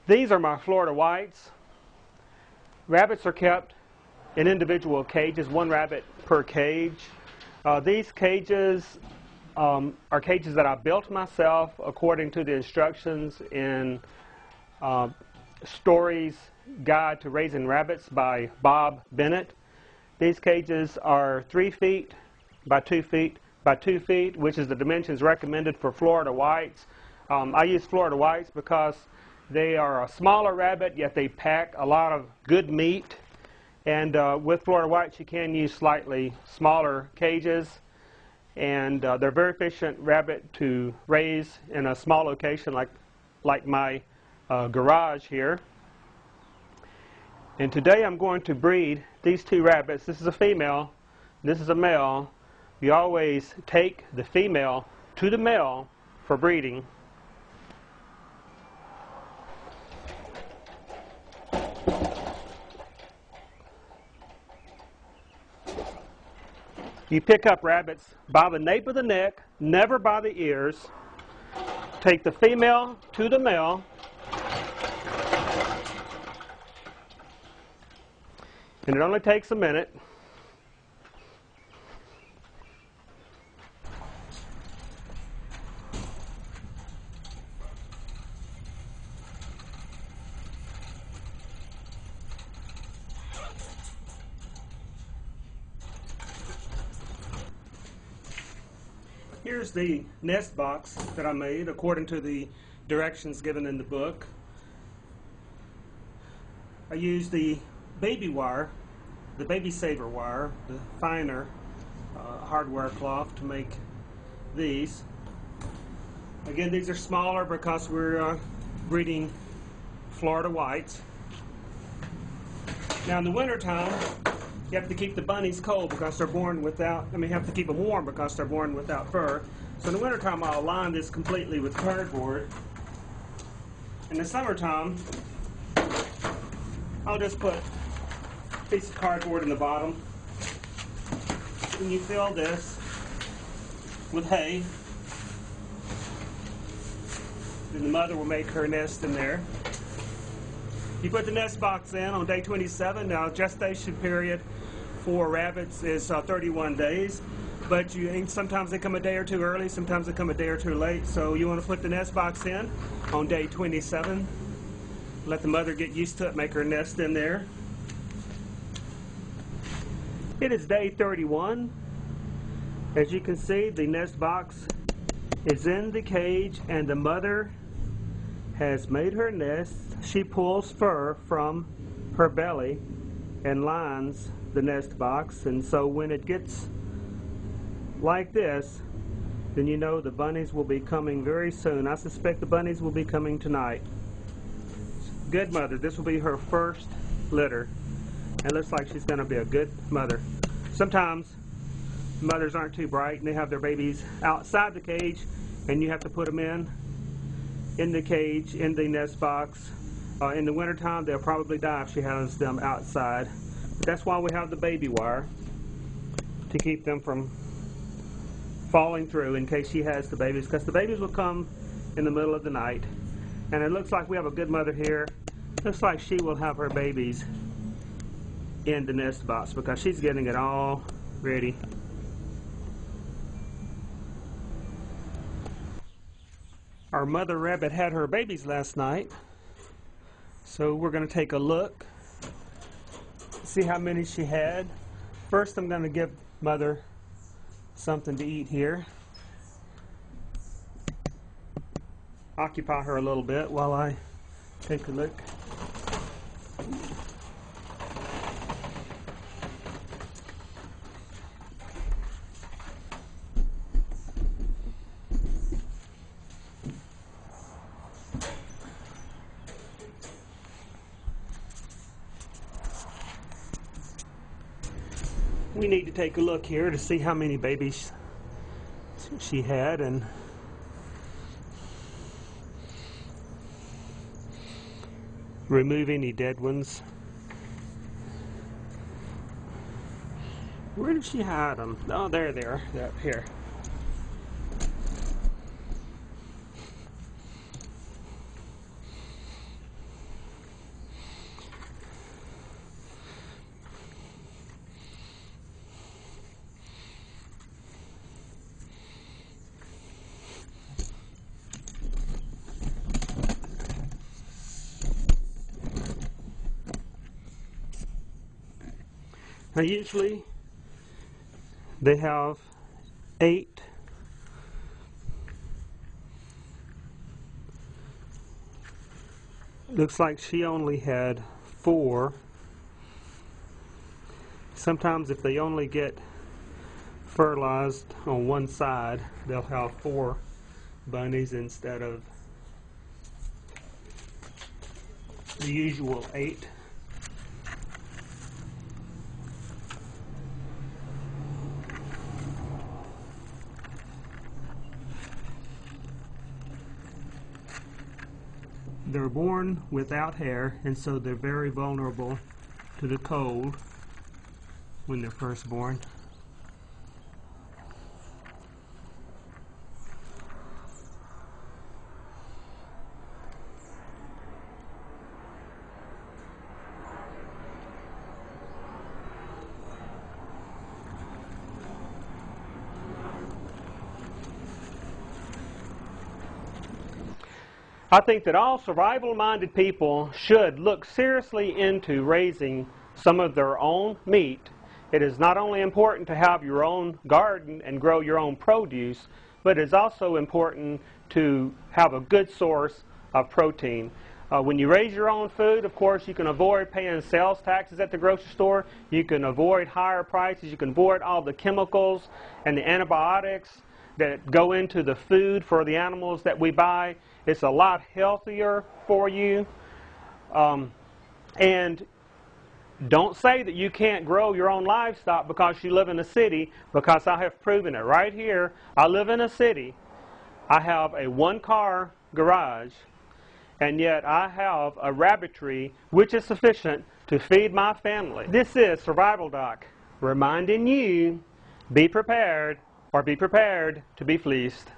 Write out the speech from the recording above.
These are my Florida whites. Rabbits are kept in individual cages, one rabbit per cage. These cages are cages that I built myself according to the instructions in Story's Guide to Raising Rabbits by Bob Bennett. These cages are 3 feet by 2 feet by 2 feet, which is the dimensions recommended for Florida whites. I use Florida whites because they are a smaller rabbit, yet they pack a lot of good meat. And with Florida whites, you can use slightly smaller cages. And they're very efficient rabbit to raise in a small location like my garage here. And today I'm going to breed these two rabbits. This is a female, this is a male. You always take the female to the male for breeding. You pick up rabbits by the nape of the neck, never by the ears. Take the female to the male. And it only takes a minute. Here's the nest box that I made according to the directions given in the book. I used the baby wire, the baby saver wire, the finer hardware cloth to make these. Again, these are smaller because we're breeding Florida whites. Now in the wintertime, you have to keep the bunnies cold because they're born without, you have to keep them warm because they're born without fur. So in the wintertime, I'll line this completely with cardboard. In the summertime, I'll just put a piece of cardboard in the bottom. And you fill this with hay. Then the mother will make her nest in there. You put the nest box in on day 27. Now, gestation period for rabbits is 31 days, but sometimes they come a day or two early, sometimes they come a day or two late. So you want to put the nest box in on day 27. Let the mother get used to it, make her nest in there. It is day 31. As you can see, the nest box is in the cage and the mother has made her nest. She pulls fur from her belly and lines the nest box, and so when it gets like this, then you know the bunnies will be coming very soon. I suspect the bunnies will be coming tonight. Good mother. This will be her first litter, and looks like she's going to be a good mother. Sometimes mothers aren't too bright and they have their babies outside the cage, and you have to put them in the cage, in the nest box. In the wintertime, they'll probably die if she has them outside. But that's why we have the baby wire, to keep them from falling through in case she has the babies, because the babies will come in the middle of the night. And it looks like we have a good mother here. Looks like she will have her babies in the nest box because she's getting it all ready. Our mother rabbit had her babies last night, so we're going to take a look, see how many she had. First, I'm going to give mother something to eat here. Occupy her a little bit while I take a look. We need to take a look here to see how many babies she had and remove any dead ones. Where did she hide them? Oh, there they are, up here. Now usually they have 8. Looks like she only had 4. Sometimes if they only get fertilized on one side, they'll have 4 bunnies instead of the usual 8. They're born without hair, and so they're very vulnerable to the cold when they're first born. I think that all survival-minded people should look seriously into raising some of their own meat. It is not only important to have your own garden and grow your own produce, but it is also important to have a good source of protein. When you raise your own food, of course, you can avoid paying sales taxes at the grocery store. You can avoid higher prices. You can avoid all the chemicals and the antibiotics that go into the food for the animals that we buy. It's a lot healthier for you. And don't say that you can't grow your own livestock because you live in a city, because I have proven it right here. I live in a city. I have a 1-car garage, and yet I have a rabbitry which is sufficient to feed my family. This is Survival Doc, reminding you, be prepared, or be prepared to be fleeced.